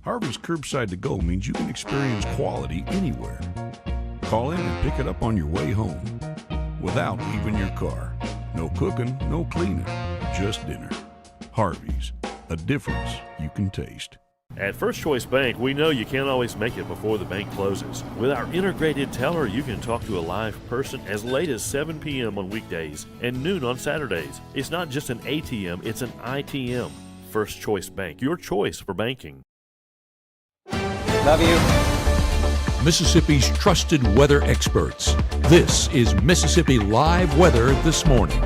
Harvey's Curbside to Go means you can experience quality anywhere. Call in and pick it up on your way home without leaving your car. No cooking, no cleaning, just dinner. Harvey's, a difference you can taste. At First Choice Bank, we know you can't always make it before the bank closes. With our integrated teller, you can talk to a live person as late as 7 p.m. on weekdays and noon on Saturdays. It's not just an ATM, it's an ITM. First Choice Bank, your choice for banking. Love you. Mississippi's trusted weather experts. This is Mississippi Live Weather This Morning.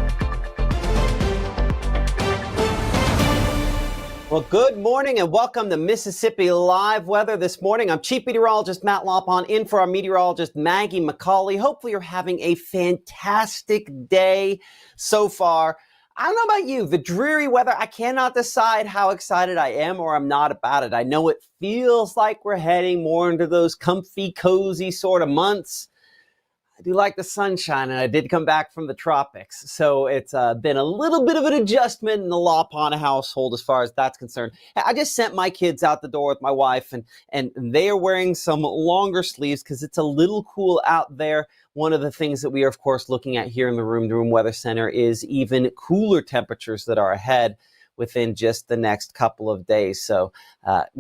Well, good morning and welcome to Mississippi Live Weather This Morning. I'm Chief Meteorologist Matt Lopon in for our meteorologist Maggie McCauley. Hopefully you're having a fantastic day so far. I don't know about you, the dreary weather, I cannot decide how excited I am or I'm not about it. I know it feels like we're heading more into those comfy, cozy sort of months. I do like the sunshine, and I did come back from the tropics. So it's been a little bit of an adjustment in the Lopon household as far as that's concerned. I just sent my kids out the door with my wife, and they are wearing some longer sleeves because it's a little cool out there. One of the things that we are, of course, looking at here in the Room Weather Center is even cooler temperatures that are ahead within just the next couple of days. So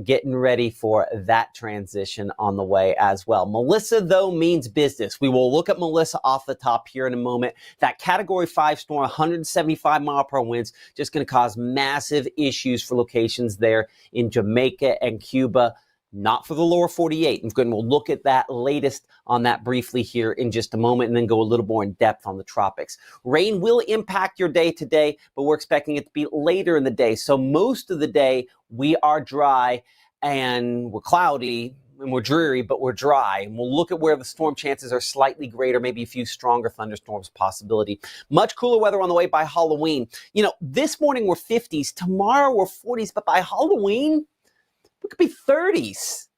getting ready for that transition on the way as well. Melissa, though, means business. We will look at Melissa off the top here in a moment. That Category 5 storm, 175 mile per hour winds, just going to cause massive issues for locations there in Jamaica and Cuba. Not for the lower 48. And we'll look at that latest on that briefly here in just a moment and then go a little more in depth on the tropics. Rain will impact your day today, but we're expecting it to be later in the day. So most of the day we are dry and we're cloudy and we're dreary, but we're dry. And we'll look at where the storm chances are slightly greater, maybe a few stronger thunderstorms possibility. Much cooler weather on the way by Halloween. You know, this morning we're 50s, tomorrow we're 40s, but by Halloween, it could be 30s.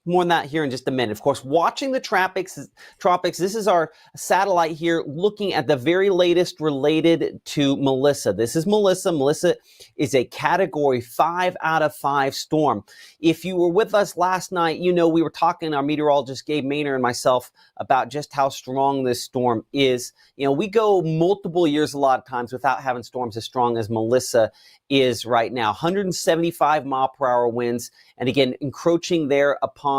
More on that here in just a minute. Of course, watching the tropics. This is our satellite here looking at the very latest related to Melissa. This is Melissa. Melissa is a Category 5 out of 5 storm. If you were with us last night, you know we were talking, our meteorologist Gabe Maynor and myself, about just how strong this storm is. You know, we go multiple years a lot of times without having storms as strong as Melissa is right now. 175 mile per hour winds, and again, encroaching there upon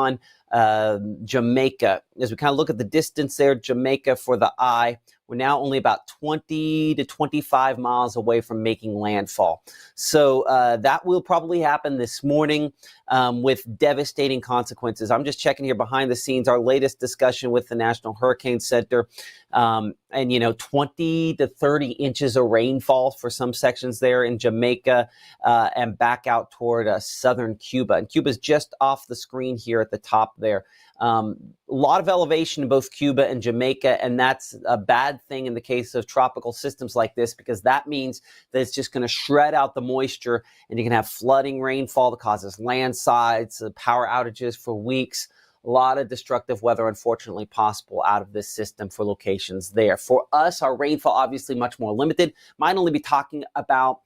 Jamaica. As we kind of look at the distance there, Jamaica for the eye, we're now only about 20 to 25 miles away from making landfall. So that will probably happen this morning with devastating consequences. I'm just checking here behind the scenes, our latest discussion with the National Hurricane Center. And, you know, 20 to 30 inches of rainfall for some sections there in Jamaica and back out toward southern Cuba. And Cuba's just off the screen here at the top there. A lot of elevation in both Cuba and Jamaica, and that's a bad thing in the case of tropical systems like this, because that means that it's just going to shred out the moisture, and you can have flooding rainfall that causes landslides, power outages for weeks. A lot of destructive weather, unfortunately, possible out of this system for locations there. For us, our rainfall obviously much more limited. Might only be talking about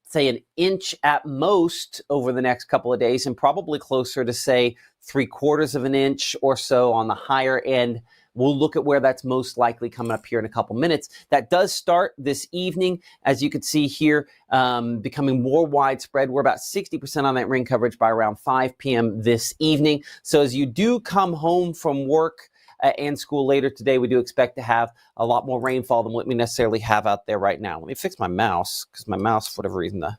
say an inch at most over the next couple of days, and probably closer to, say, 3/4 of an inch or so on the higher end. We'll look at where that's most likely coming up here in a couple minutes. That does start this evening, as you can see here, becoming more widespread. We're about 60% on that rain coverage by around 5 p.m. this evening. So as you do come home from work and school later today, we do expect to have a lot more rainfall than what we necessarily have out there right now. Let me fix my mouse, because my mouse, for whatever reason, the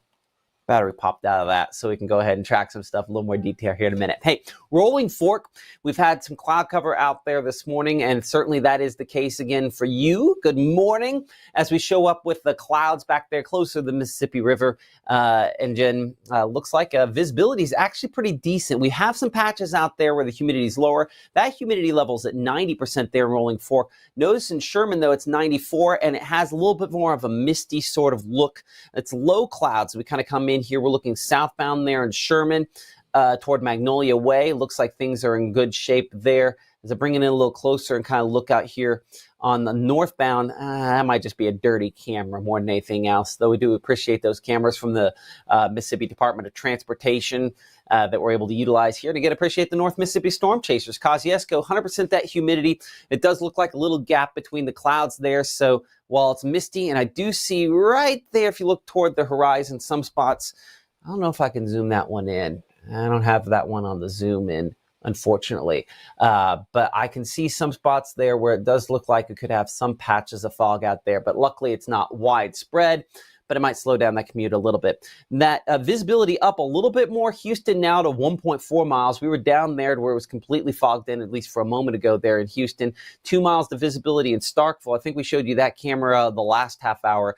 battery popped out of that, so we can go ahead and track some stuff, a little more detail here in a minute. Hey, rolling fork, we've had some cloud cover out there this morning, and certainly that is the case again for you. Good morning, as we show up with the clouds back there closer to the Mississippi River. And then looks like visibility is actually pretty decent. We have some patches out there where the humidity is lower. That humidity level is at 90% there in rolling fork. Notice in Sherman, though, it's 94, and it has a little bit more of a misty sort of look. It's low clouds. We kind of come in here. We're looking southbound there in Sherman toward Magnolia Way. Looks like things are in good shape there. As I bring it in a little closer and kind of look out here on the northbound, that might just be a dirty camera more than anything else, though we do appreciate those cameras from the Mississippi Department of Transportation that we're able to utilize here to appreciate the North Mississippi storm chasers. Kosciuszko, 100% that humidity. It does look like a little gap between the clouds there, so while it's misty, and I do see right there, if you look toward the horizon, some spots, I don't know if I can zoom that one in. I don't have that one on the zoom in, unfortunately. But I can see some spots there where it does look like it could have some patches of fog out there, but luckily it's not widespread, but it might slow down that commute a little bit. That visibility up a little bit more. Houston now to 1.4 miles. We were down there to where it was completely fogged in, at least for a moment ago there in Houston. 2 miles to visibility in Starkville. I think we showed you that camera the last half hour.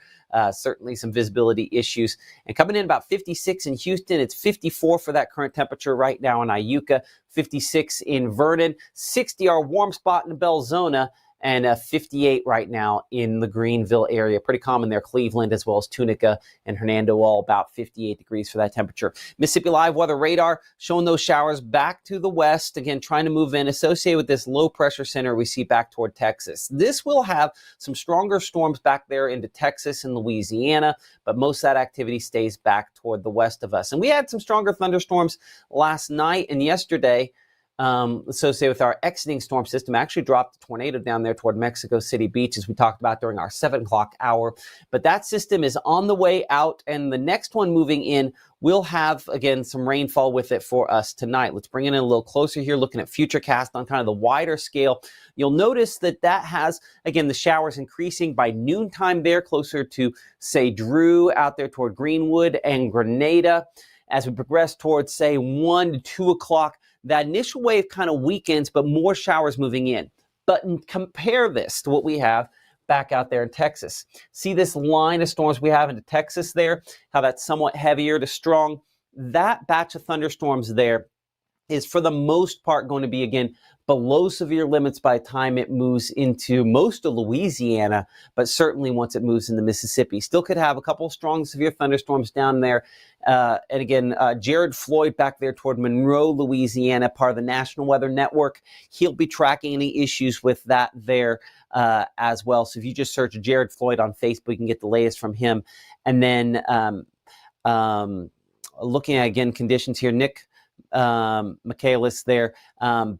Certainly some visibility issues. And coming in about 56 in Houston, it's 54 for that current temperature right now in Iuka, 56 in Vernon, 60 our warm spot in Belzona, and 58 right now in the Greenville area. Pretty common there, Cleveland, as well as Tunica and Hernando, all about 58 degrees for that temperature. Mississippi Live Weather Radar showing those showers back to the west, again, trying to move in, associated with this low pressure center we see back toward Texas. This will have some stronger storms back there into Texas and Louisiana, but most of that activity stays back toward the west of us. And we had some stronger thunderstorms last night and yesterday, associated with our exiting storm system. Actually dropped a tornado down there toward Mexico City Beach, as we talked about during our 7 o'clock hour. But that system is on the way out, and the next one moving in will have, again, some rainfall with it for us tonight. Let's bring it in a little closer here, looking at Futurecast on kind of the wider scale. You'll notice that has, again, the showers increasing by noontime there, closer to, say, Drew, out there toward Greenwood and Grenada. As we progress towards, say, 1 to 2 o'clock, that initial wave kind of weakens, but more showers moving in. But compare this to what we have back out there in Texas. See this line of storms we have into Texas there, how that's somewhat heavier to strong. That batch of thunderstorms there is for the most part going to be, again, below severe limits by the time it moves into most of Louisiana, but certainly once it moves into Mississippi. Still could have a couple of strong severe thunderstorms down there. And again, Jared Floyd back there toward Monroe, Louisiana, part of the National Weather Network. He'll be tracking any issues with that there as well. So if you just search Jared Floyd on Facebook, you can get the latest from him. And then looking at, again, conditions here, Nick Michaelis there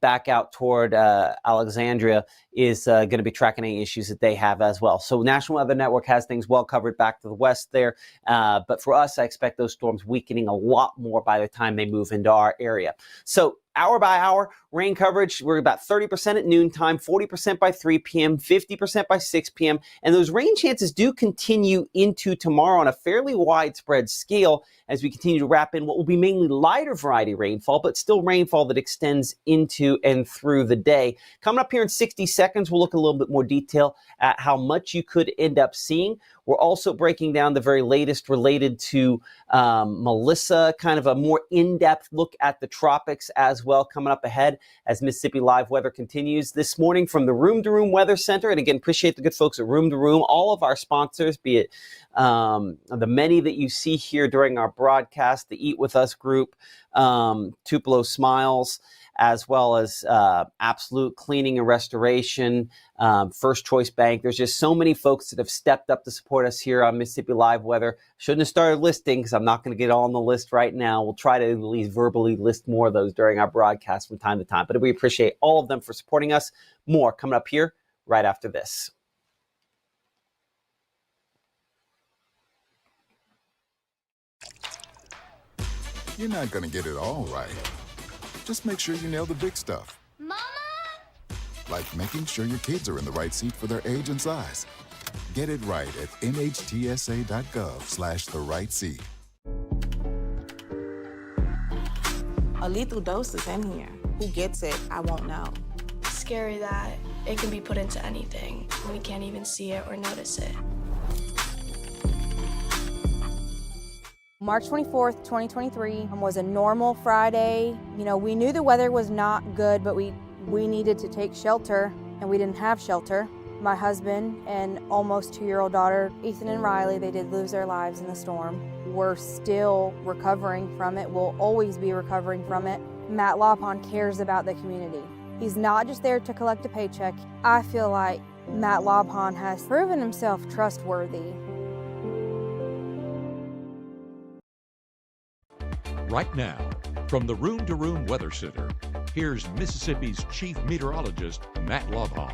back out toward Alexandria is going to be tracking any issues that they have as well. So National Weather Network has things well covered back to the west there. But for us, I expect those storms weakening a lot more by the time they move into our area. So hour by hour, rain coverage, we're about 30% at noontime, 40% by 3 p.m., 50% by 6 p.m. And those rain chances do continue into tomorrow on a fairly widespread scale as we continue to wrap in what will be mainly lighter variety rainfall, but still rainfall that extends into and through the day. Coming up here in 60 seconds, we'll look a little bit more detail at how much you could end up seeing. We're also breaking down the very latest related to Melissa, kind of a more in-depth look at the tropics as well, coming up ahead as Mississippi Live Weather continues this morning from the Room to Room Weather Center. And again, appreciate the good folks at Room to Room, all of our sponsors, be it the many that you see here during our broadcast, the Eat With Us group, Tupelo Smiles, as well as Absolute Cleaning and Restoration, First Choice Bank. There's just so many folks that have stepped up to support us here on Mississippi Live Weather. Shouldn't have started listing because I'm not going to get all on the list right now. We'll try to at least verbally list more of those during our broadcast from time to time. But we appreciate all of them for supporting us. More coming up here right after this. You're not going to get it all right. Just make sure you nail the big stuff. Mama! Like making sure your kids are in the right seat for their age and size. Get it right at nhtsa.gov/the right seat. A lethal dose is in here. Who gets it? I won't know. It's scary that it can be put into anything. We can't even see it or notice it. March 24th, 2023 was a normal Friday. You know, we knew the weather was not good, but we needed to take shelter, and we didn't have shelter. My husband and almost 2-year-old daughter, Ethan and Riley, they did lose their lives in the storm. We're still recovering from it. We'll always be recovering from it. Matt Lawpon cares about the community. He's not just there to collect a paycheck. I feel like Matt Lobhon has proven himself trustworthy. Right now, from the Room to Room Weather Center, here's Mississippi's Chief Meteorologist, Matt Lobhon.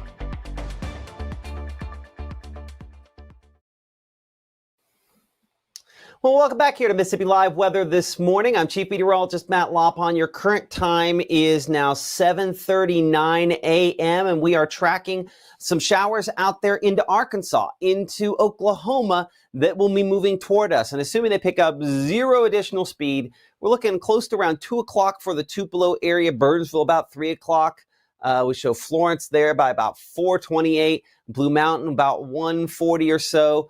Well, welcome back here to Mississippi Live Weather this morning. I'm Chief Meteorologist Matt Lopon. Your current time is now 7:39 a.m. and we are tracking some showers out there into Arkansas, into Oklahoma that will be moving toward us. And assuming they pick up zero additional speed, we're looking close to around 2 o'clock for the Tupelo area, Burnsville about 3 o'clock. We show Florence there by about 4:28, Blue Mountain about 1:40 or so.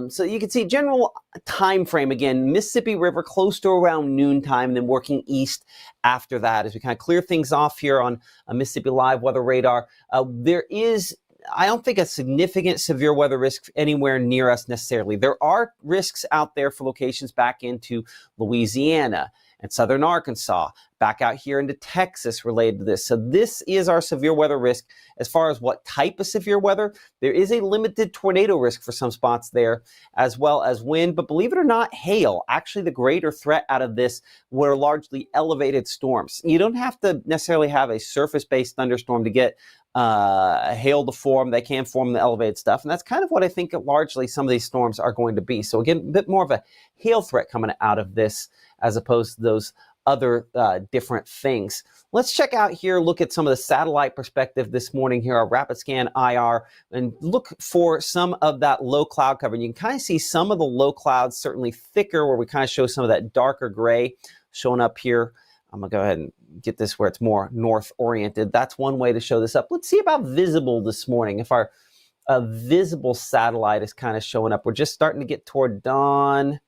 So you can see general time frame again, Mississippi River close to around noontime, and then working east after that as we kind of clear things off here on a Mississippi Live Weather Radar. There is, I don't think, a significant severe weather risk anywhere near us necessarily. There are risks out there for locations back into Louisiana and southern Arkansas, back out here into Texas related to this. So this is our severe weather risk. As far as what type of severe weather, there is a limited tornado risk for some spots there, as well as wind. But believe it or not, hail. Actually, the greater threat out of this were largely elevated storms. You don't have to necessarily have a surface-based thunderstorm to get hail to form. They can form the elevated stuff. And that's kind of what I think largely some of these storms are going to be. So again, a bit more of a hail threat coming out of this as opposed to those other different things. Let's check out here, look at some of the satellite perspective this morning here, our rapid scan IR, and look for some of that low cloud cover. And you can kind of see some of the low clouds, certainly thicker, where we kind of show some of that darker gray showing up here. I'm going to go ahead and get this where it's more north oriented. That's one way to show this up. Let's see about visible this morning. If our visible satellite is kind of showing up, we're just starting to get toward dawn.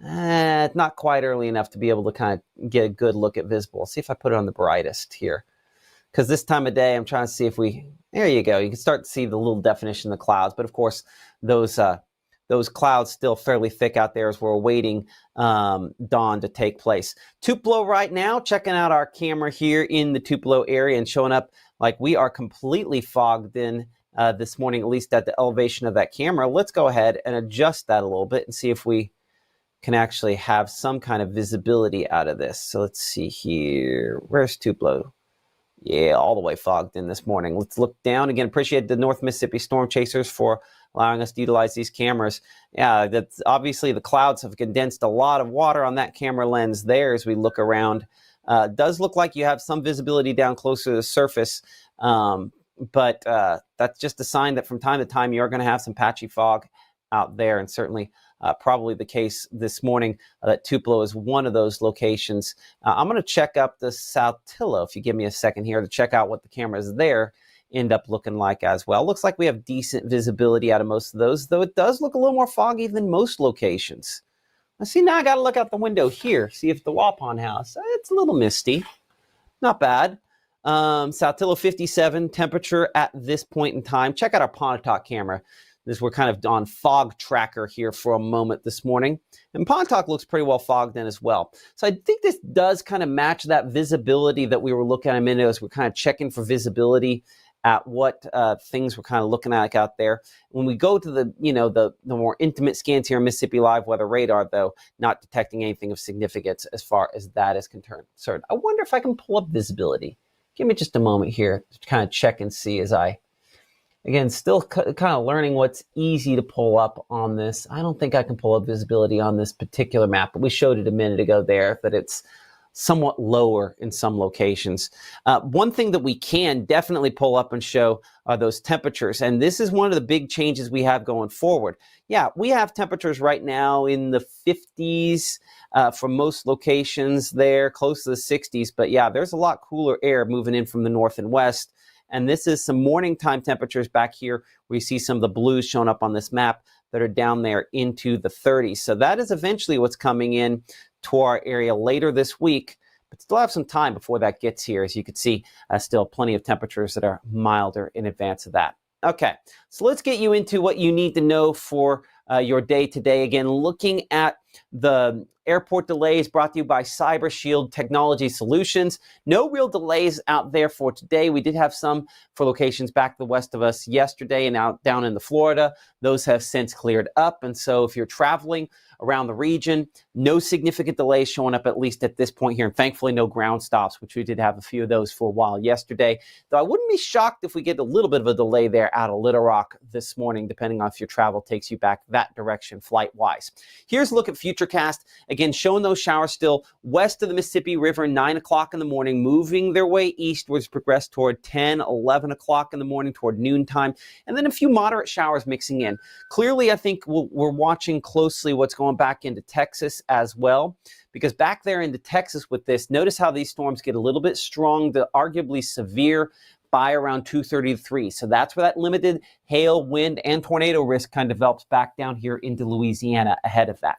It's not quite early enough to be able to kind of get a good look at visible. Let's see if I put it on the brightest here. Because this time of day, I'm trying to see if there you go. You can start to see the little definition of the clouds. But of course, those clouds still fairly thick out there as we're awaiting dawn to take place. Tupelo right now, checking out our camera here in the Tupelo area and showing up like we are completely fogged in this morning, at least at the elevation of that camera. Let's go ahead and adjust that a little bit and see if we can actually have some kind of visibility out of this. So let's see here. Where's Tupelo? Yeah, all the way fogged in this morning. Let's look down. Again, appreciate the North Mississippi Storm Chasers for allowing us to utilize these cameras. Yeah, that's obviously the clouds have condensed a lot of water on that camera lens there as we look around. Does look like you have some visibility down closer to the surface, but that's just a sign that from time to time you're going to have some patchy fog out there, and certainly probably the case this morning that Tupelo is one of those locations. I'm going to check up the Saltillo, if you give me a second here, to check out what the cameras there end up looking like as well. Looks like we have decent visibility out of most of those, though it does look a little more foggy than most locations. Now, see, now I got to look out the window here, see if the Waupun house, it's a little misty. Not bad. Saltillo 57, temperature at this point in time. Check out our Pontotoc camera. We're kind of on fog tracker here for a moment this morning. And Pontotoc looks pretty well fogged in as well. So I think this does kind of match that visibility that we were looking at a minute as we're kind of checking for visibility at what things we're kind of looking at out there. When we go to the more intimate scans here on Mississippi Live Weather Radar, though, not detecting anything of significance as far as that is concerned. I wonder if I can pull up visibility. Give me just a moment here to kind of check and see as I, again, still kind of learning what's easy to pull up on this. I don't think I can pull up visibility on this particular map, but we showed it a minute ago there that it's somewhat lower in some locations. One thing that we can definitely pull up and show are those temperatures. And this is one of the big changes we have going forward. Yeah, we have temperatures right now in the 50s for most locations there, close to the 60s. But yeah, there's a lot cooler air moving in from the north and west. And this is some morning time temperatures back here where you see some of the blues showing up on this map that are down there into the 30s. So that is eventually what's coming in to our area later this week, but still have some time before that gets here. As you can see, still plenty of temperatures that are milder in advance of that. Okay, so let's get you into what you need to know for your day today. Again, looking at The airport delays brought to you by Cyber Shield Technology Solutions. No real delays out there for today. We did have some for locations back to the west of us yesterday and out down in the Florida. Those have since cleared up. And so if you're traveling around the region, no significant delays showing up, at least at this point here. And thankfully, no ground stops, which we did have a few of those for a while yesterday. Though I wouldn't be shocked if we get a little bit of a delay there out of Little Rock this morning, depending on if your travel takes you back that direction flight-wise. Here's a look at Futurecast. Again, showing those showers still west of the Mississippi River, 9 o'clock in the morning, moving their way eastwards, progress toward 10, 11 o'clock in the morning, toward noontime, and then a few moderate showers mixing in. Clearly, I think we're watching closely what's going back into Texas as well, because back there into Texas with this, notice how these storms get a little bit strong to arguably severe by around 2:33. So that's where that limited hail, wind, and tornado risk kind of develops back down here into Louisiana ahead of that.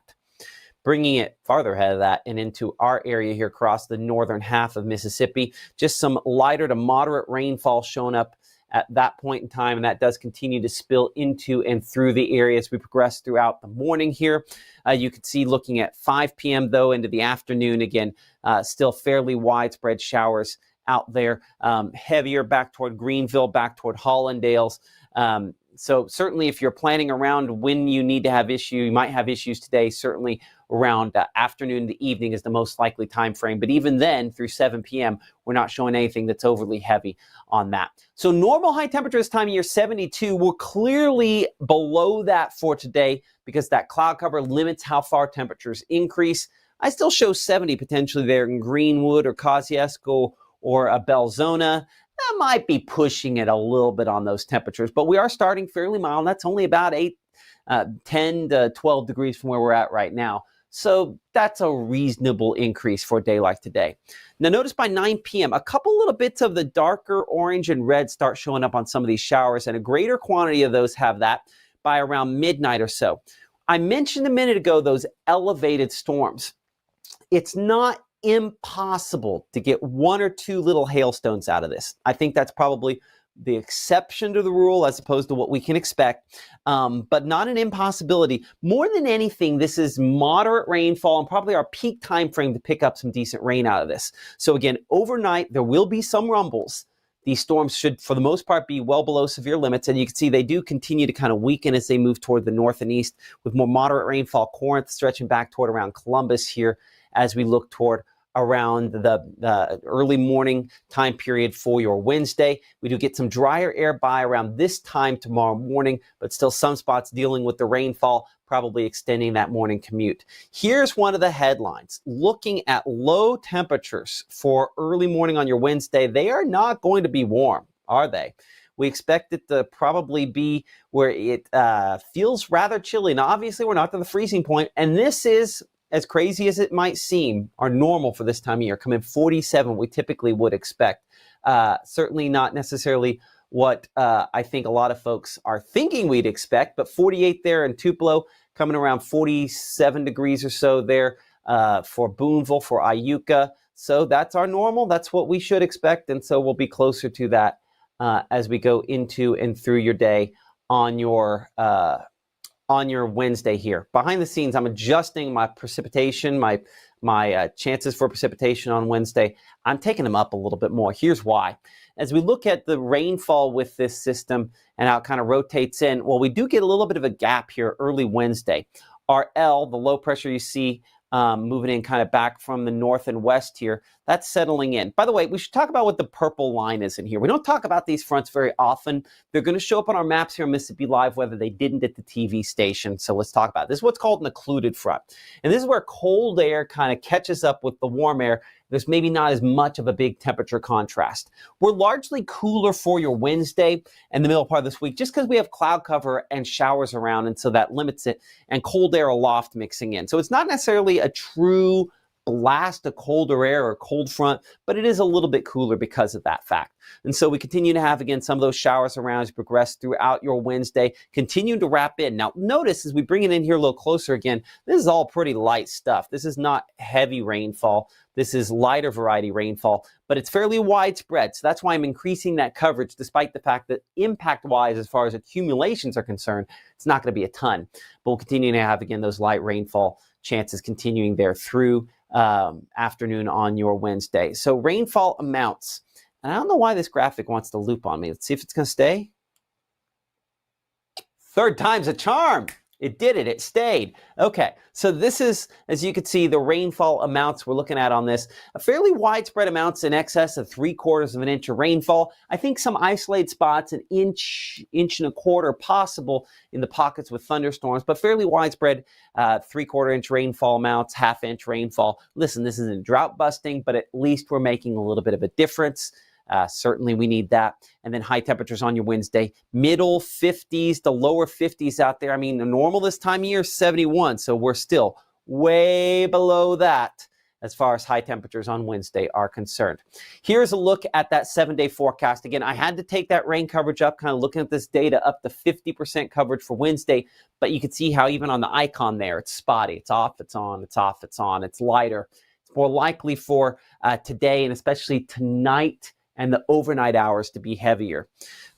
Bringing it farther ahead of that and into our area here across the northern half of Mississippi, just some lighter to moderate rainfall showing up at that point in time, and that does continue to spill into and through the area as we progress throughout the morning here. You can see looking at 5 p.m. though into the afternoon, again, still fairly widespread showers out there, heavier back toward Greenville, back toward Hollandales. So certainly if you're planning around when you need to have you might have issues today, certainly around afternoon to evening is the most likely time frame. But even then, through 7 p.m., we're not showing anything that's overly heavy on that. So normal high temperature this time of year, 72. We're clearly below that for today because that cloud cover limits how far temperatures increase. I still show 70 potentially there in Greenwood or Kosciuszko or Belzona. That might be pushing it a little bit on those temperatures, but we are starting fairly mild. That's only about 10 to 12 degrees from where we're at right now. So that's a reasonable increase for a day like today. Now notice by 9 p.m., a couple little bits of the darker orange and red start showing up on some of these showers, and a greater quantity of those have that by around midnight or so. I mentioned a minute ago those elevated storms. It's not impossible to get one or two little hailstones out of this. I think that's probably the exception to the rule as opposed to what we can expect, but not an impossibility. More than anything, this is moderate rainfall and probably our peak time frame to pick up some decent rain out of this. So again, overnight, there will be some rumbles. These storms should, for the most part, be well below severe limits, and you can see they do continue to kind of weaken as they move toward the north and east with more moderate rainfall. Corinth stretching back toward around Columbus here as we look toward around the early morning time period for your Wednesday. We do get some drier air by around this time tomorrow morning, but still some spots dealing with the rainfall, probably extending that morning commute. Here's one of the headlines. Looking at low temperatures for early morning on your Wednesday, they are not going to be warm, are they? We expect it to probably be where it feels rather chilly. Now, obviously, we're not to the freezing point, and this is, as crazy as it might seem, are normal for this time of year. Come in 47, we typically would expect. Certainly not necessarily what I think a lot of folks are thinking we'd expect, but 48 there in Tupelo, coming around 47 degrees or so there for Boonville, for Iuka. So that's our normal. That's what we should expect, and so we'll be closer to that as we go into and through your day on your Wednesday here. Behind the scenes, I'm adjusting my precipitation, my chances for precipitation on Wednesday. I'm taking them up a little bit more. Here's why. As we look at the rainfall with this system and how it kind of rotates in, well, we do get a little bit of a gap here early Wednesday. Our L, the low pressure you see moving in kind of back from the north and west here, that's settling in. By the way, we should talk about what the purple line is in here. We don't talk about these fronts very often. They're going to show up on our maps here on Mississippi Live, whether they didn't at the TV station. So let's talk about it. This is what's called an occluded front. And this is where cold air kind of catches up with the warm air. There's maybe not as much of a big temperature contrast. We're largely cooler for your Wednesday and the middle part of this week just because we have cloud cover and showers around, and so that limits it, and cold air aloft mixing in. So it's not necessarily a true blast of colder air or cold front, but it is a little bit cooler because of that fact. And so we continue to have, again, some of those showers around as you progress throughout your Wednesday, continuing to wrap in. Now, notice as we bring it in here a little closer again, this is all pretty light stuff. This is not heavy rainfall. This is lighter variety rainfall, but it's fairly widespread. So that's why I'm increasing that coverage, despite the fact that impact-wise, as far as accumulations are concerned, it's not going to be a ton. But we'll continue to have, again, those light rainfall chances continuing there through afternoon on your Wednesday. So rainfall amounts. And I don't know why this graphic wants to loop on me. Let's see if it's going to stay. Third time's a charm. It did it. It stayed. Okay, so this is, as you can see, the rainfall amounts we're looking at on this. A fairly widespread amounts in excess of 3/4 of an inch of rainfall. I think some isolated spots, an inch and a quarter possible in the pockets with thunderstorms, but fairly widespread 3/4 inch rainfall amounts, half-inch rainfall. Listen, this isn't drought busting, but at least we're making a little bit of a difference. Certainly we need that. And then high temperatures on your Wednesday, middle 50s to lower 50s out there. I mean, the normal this time of year is 71, so we're still way below that as far as high temperatures on Wednesday are concerned. Here's a look at that 7-day forecast. Again, I had to take that rain coverage up, kind of looking at this data, up to 50% coverage for Wednesday, but you can see how even on the icon there, it's spotty. It's off, it's on, it's off, it's on, it's lighter. It's more likely for today and especially tonight and the overnight hours to be heavier.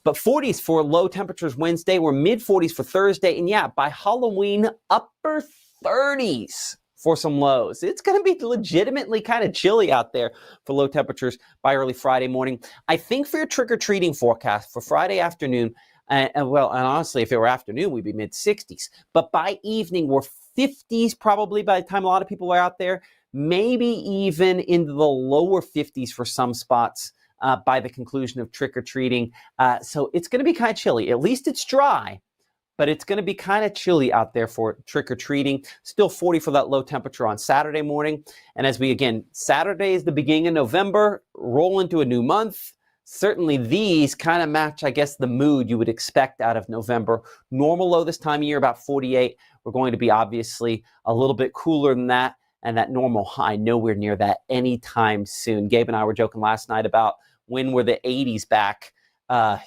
But 40s for low temperatures Wednesday, we're mid 40s for Thursday, and yeah, by Halloween, upper 30s for some lows. It's going to be legitimately kind of chilly out there for low temperatures by early Friday morning. I think for your trick-or-treating forecast for Friday afternoon, and honestly, if it were afternoon, we'd be mid 60s. But by evening, we're 50s probably by the time a lot of people are out there, maybe even into the lower 50s for some spots. By the conclusion of trick-or-treating. So it's going to be kind of chilly. At least it's dry, but it's going to be kind of chilly out there for trick-or-treating. Still 40 for that low temperature on Saturday morning. And as we, again, Saturday is the beginning of November, roll into a new month. Certainly these kind of match, I guess, the mood you would expect out of November. Normal low this time of year, about 48. We're going to be obviously a little bit cooler than that. And that normal high, nowhere near that anytime soon. Gabe and I were joking last night about when were the 80s back. Not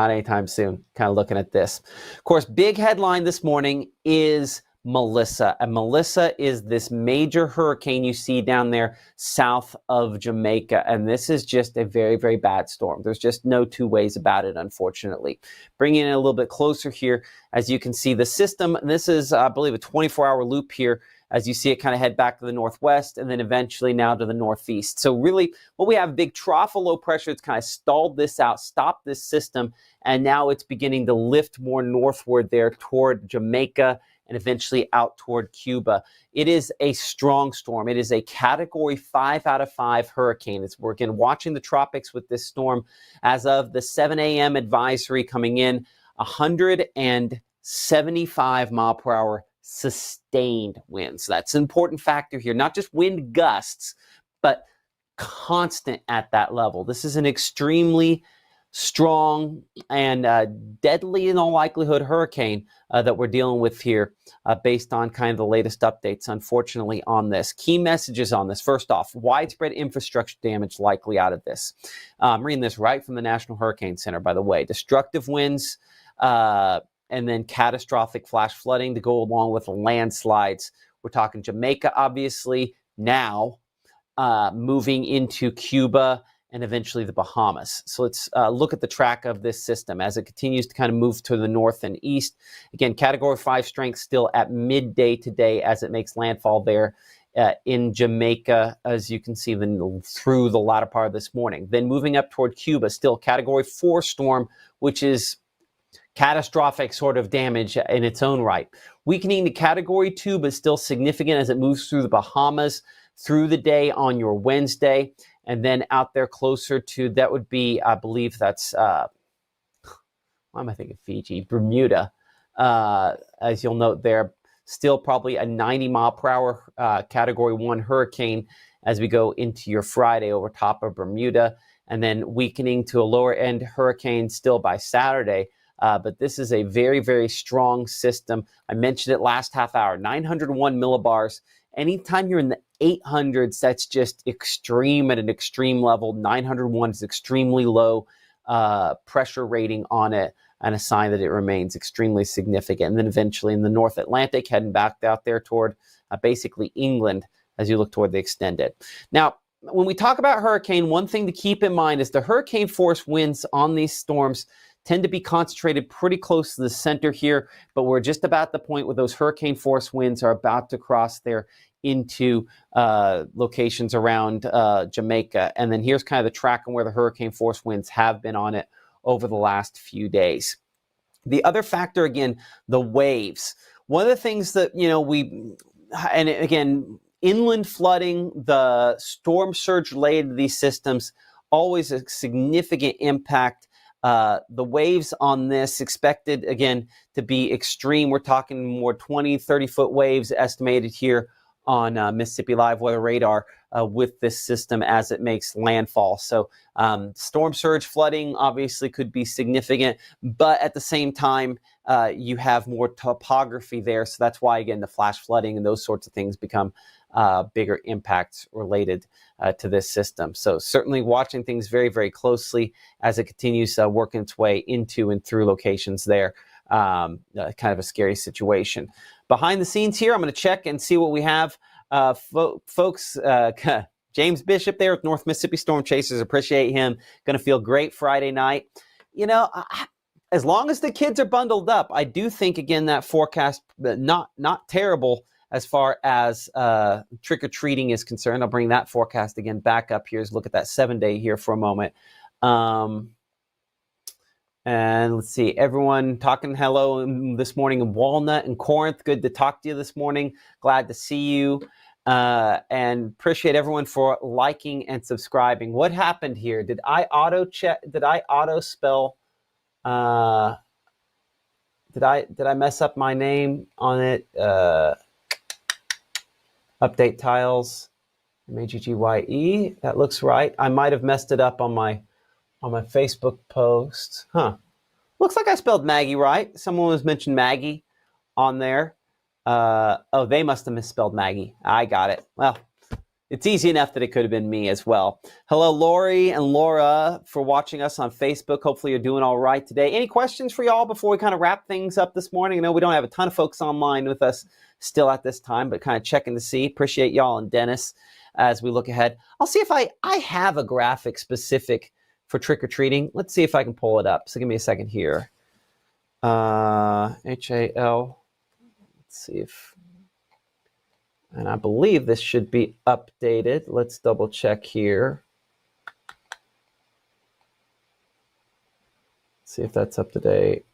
anytime soon. Kind of looking at this. Of course, big headline this morning is Melissa. And Melissa is this major hurricane you see down there south of Jamaica. And this is just a very, very bad storm. There's just no two ways about it, unfortunately. Bringing it a little bit closer here, as you can see the system, this is, I believe, a 24-hour loop here, as you see it kind of head back to the northwest and then eventually now to the northeast. So really what we have, a big trough of low pressure. It's kind of stalled this out, stopped this system, and now it's beginning to lift more northward there toward Jamaica and eventually out toward Cuba. It is a strong storm. It is a Category 5 out of 5 hurricane. We're again watching the tropics with this storm as of the 7 a.m. advisory coming in, 175 mile per hour sustained winds. That's an important factor here, not just wind gusts, but constant at that level. This is an extremely strong and deadly, in all likelihood, hurricane that we're dealing with here based on kind of the latest updates, unfortunately, on this. Key messages on this. First off, widespread infrastructure damage likely out of this. I'm reading this right from the National Hurricane Center, by the way. Destructive winds, and then catastrophic flash flooding to go along with landslides. We're talking Jamaica, obviously, now moving into Cuba and eventually the Bahamas. So let's look at the track of this system as it continues to kind of move to the north and east. Again, Category 5 strength still at midday today as it makes landfall there in Jamaica, as you can see through the latter part of this morning. Then moving up toward Cuba, still Category 4 storm, which is catastrophic sort of damage in its own right. Weakening to Category 2, but still significant as it moves through the Bahamas through the day on your Wednesday. And then out there closer to, that would be, I believe that's, why am I thinking Fiji? Bermuda, as you'll note there. Still probably a 90 mile per hour Category 1 hurricane as we go into your Friday over top of Bermuda. And then weakening to a lower end hurricane still by Saturday. But this is a very, very strong system. I mentioned it last half hour, 901 millibars. Anytime you're in the 800s, that's just extreme at an extreme level. 901 is extremely low pressure rating on it, and a sign that it remains extremely significant. And then eventually in the North Atlantic, heading back out there toward basically England as you look toward the extended. Now, when we talk about hurricane, one thing to keep in mind is the hurricane force winds on these storms tend to be concentrated pretty close to the center here, but we're just about the point where those hurricane force winds are about to cross there into locations around Jamaica. And then here's kind of the track on where the hurricane force winds have been on it over the last few days. The other factor, again, the waves. One of the things that, and again, inland flooding, the storm surge related to these systems, always a significant impact. The waves on this expected, again, to be extreme. We're talking more 20, 30-foot waves estimated here on Mississippi Live Weather Radar with this system as it makes landfall. So storm surge flooding obviously could be significant, but at the same time, you have more topography there. So that's why, again, the flash flooding and those sorts of things become bigger impacts related to this system. So certainly watching things very, very closely as it continues working its way into and through locations there. Kind of a scary situation. Behind the scenes here, I'm going to check and see what we have. Folks, James Bishop there with North Mississippi Storm Chasers, appreciate him. Going to feel great Friday night. As long as the kids are bundled up, I do think, again, that forecast, not terrible as far as trick-or-treating is concerned. I'll bring that forecast again back up here. Let's look at that 7-day here for a moment. And let's see, everyone talking hello this morning in Walnut and Corinth. Good to talk to you this morning. Glad to see you. And appreciate everyone for liking and subscribing. What happened here? Did I auto check? Did I auto spell? Did I mess up my name on it? Update tiles, Maggye. That looks right. I might have messed it up on my Facebook post. Looks like I spelled Maggye right. Someone was mentioned Maggye on there. They must have misspelled Maggye. I got it. Well, it's easy enough that it could have been me as well. Hello, Lori and Laura, for watching us on Facebook. Hopefully you're doing all right today. Any questions for y'all before we kind of wrap things up this morning? I know we don't have a ton of folks online with us still at this time, but kind of checking to see. Appreciate y'all and Dennis as we look ahead. I'll see if I have a graphic specific for trick-or-treating. Let's see if I can pull it up. So give me a second here. HAL. Let's see if... And I believe this should be updated. Let's double check here. See if that's up to date.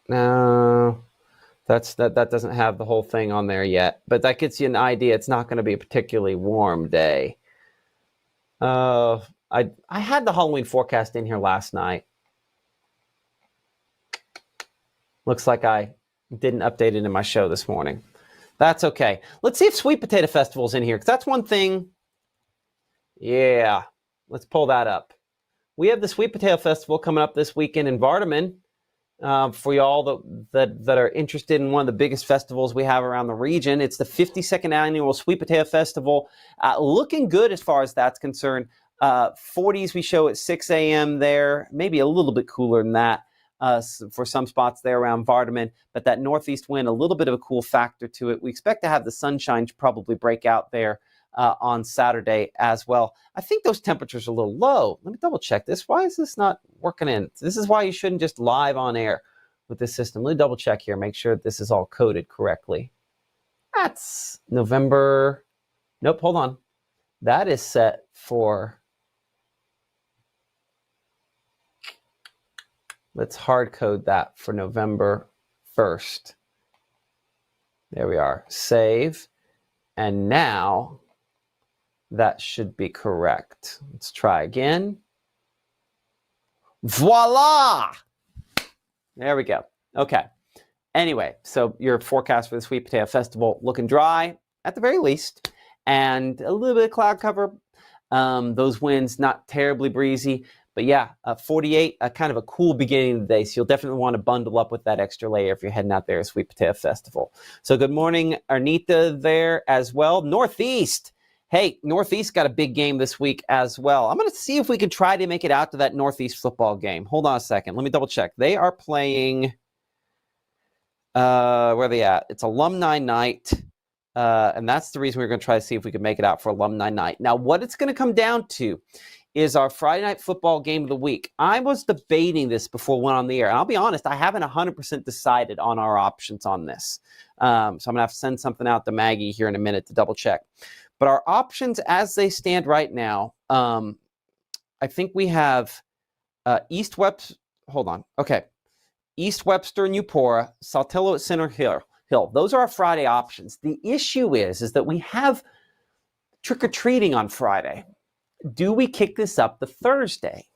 No, that doesn't have the whole thing on there yet, but that gets you an idea. It's not going to be a particularly warm day. I had the Halloween forecast in here last night. Looks like I didn't update it in my show this morning. That's okay. Let's see if Sweet Potato Festival's in here, because that's one thing. Yeah, let's pull that up. We have the Sweet Potato Festival coming up this weekend in Vardaman. For y'all that are interested in one of the biggest festivals we have around the region. It's the 52nd annual Sweet Potato Festival. Looking good as far as that's concerned. 40s we show at 6 a.m. there, maybe a little bit cooler than that for some spots there around Vardaman. But that northeast wind, a little bit of a cool factor to it. We expect to have the sunshine probably break out there on Saturday as well. I think those temperatures are a little low. Let me double check this. Why is this not working in? This is why you shouldn't just live on air with this system. Let me double check here, make sure this is all coded correctly. That's November. Nope, hold on. That is set for, let's hard code that for November 1st. There we are. Save. And now that should be correct. Let's try again. Voila! There we go. Okay. Anyway, so your forecast for the Sweet Potato Festival looking dry at the very least, and a little bit of cloud cover. Those winds not terribly breezy, But yeah, 48, kind of a cool beginning of the day. So you'll definitely want to bundle up with that extra layer if you're heading out there to Sweet Potato Festival. So good morning, Arnita there as well. Northeast. Hey, Northeast got a big game this week as well. I'm going to see if we can try to make it out to that Northeast football game. Hold on a second. Let me double check. They are playing, where are they at? It's alumni night. And that's the reason we're going to try to see if we can make it out for alumni night. Now, what it's going to come down to is our Friday night football game of the week. I was debating this before we went on the air. And I'll be honest, I haven't 100% decided on our options on this. So I'm going to have to send something out to Maggye here in a minute to double check. But our options as they stand right now, I think we have East Webster. Hold on. Okay. East Webster and Eupora, Saltillo at Center Hill. Those are our Friday options. The issue is that we have trick-or-treating on Friday. Do we kick this up to Thursday?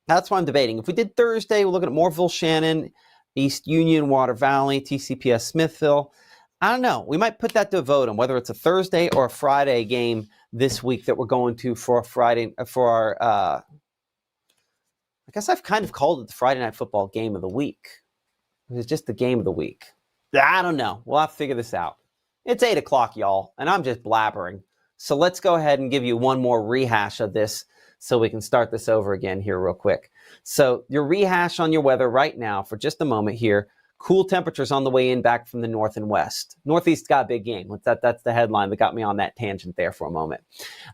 That's what I'm debating. If we did Thursday, we're looking at Moorville, Shannon, East Union, Water Valley, TCPS, Smithville. I don't know. We might put that to a vote on whether it's a Thursday or a Friday game this week that we're going to for Friday for our. I guess I've kind of called it the Friday Night Football game of the week. It's just the game of the week. I don't know. We'll have to figure this out. It's 8 o'clock, y'all, and I'm just blabbering. So let's go ahead and give you one more rehash of this so we can start this over again here real quick. So your rehash on your weather right now for just a moment here. Cool temperatures on the way in back from the north and west. Northeast got a big game. That's the headline that got me on that tangent there for a moment.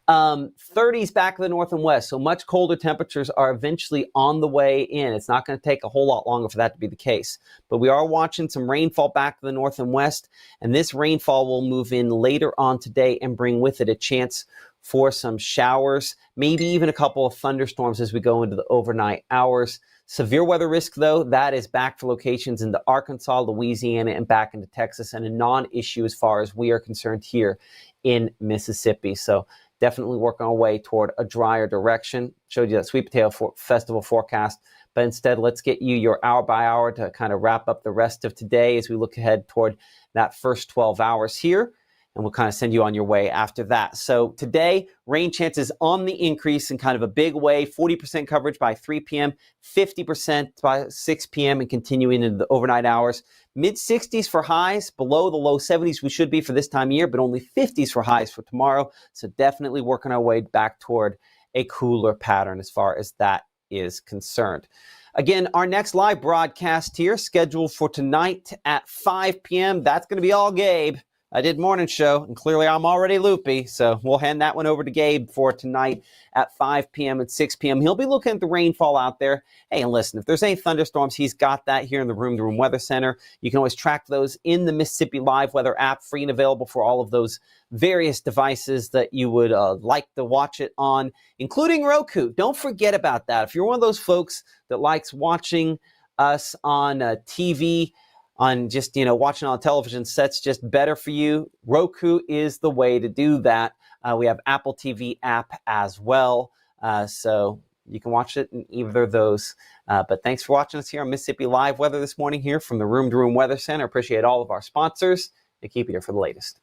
30s back to the north and west. So much colder temperatures are eventually on the way in. It's not going to take a whole lot longer for that to be the case. But we are watching some rainfall back to the north and west. And this rainfall will move in later on today and bring with it a chance for some showers, maybe even a couple of thunderstorms as we go into the overnight hours. Severe weather risk, though, that is back for locations into Arkansas, Louisiana, and back into Texas, and a non-issue as far as we are concerned here in Mississippi. So definitely working our way toward a drier direction. Showed you that Sweet Potato Festival forecast, but instead let's get you your hour by hour to kind of wrap up the rest of today as we look ahead toward that first 12 hours here. And we'll kind of send you on your way after that. So today, rain chances on the increase in kind of a big way. 40% coverage by 3 p.m., 50% by 6 p.m., and continuing into the overnight hours. Mid-60s for highs, below the low 70s we should be for this time of year, but only 50s for highs for tomorrow. So definitely working our way back toward a cooler pattern as far as that is concerned. Again, our next live broadcast here, scheduled for tonight at 5 p.m. That's going to be all Gabe. I did morning show, and clearly I'm already loopy, so we'll hand that one over to Gabe for tonight at 5 p.m. and 6 p.m. He'll be looking at the rainfall out there. Hey, and listen, if there's any thunderstorms, he's got that here in the Room to Room Weather Center. You can always track those in the Mississippi Live Weather app, free and available for all of those various devices that you would like to watch it on, including Roku. Don't forget about that. If you're one of those folks that likes watching us on TV, on just, watching on television sets just better for you, Roku is the way to do that. We have Apple TV app as well, so you can watch it in either of those. But thanks for watching us here on Mississippi Live Weather this morning here from the Room to Room Weather Center. Appreciate all of our sponsors. They keep you here for the latest.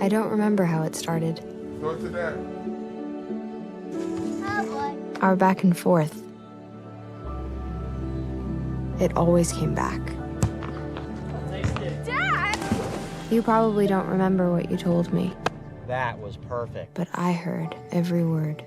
I don't remember how it started. Go to that. Our back and forth. It always came back. Dad! You probably don't remember what you told me. That was perfect. But I heard every word.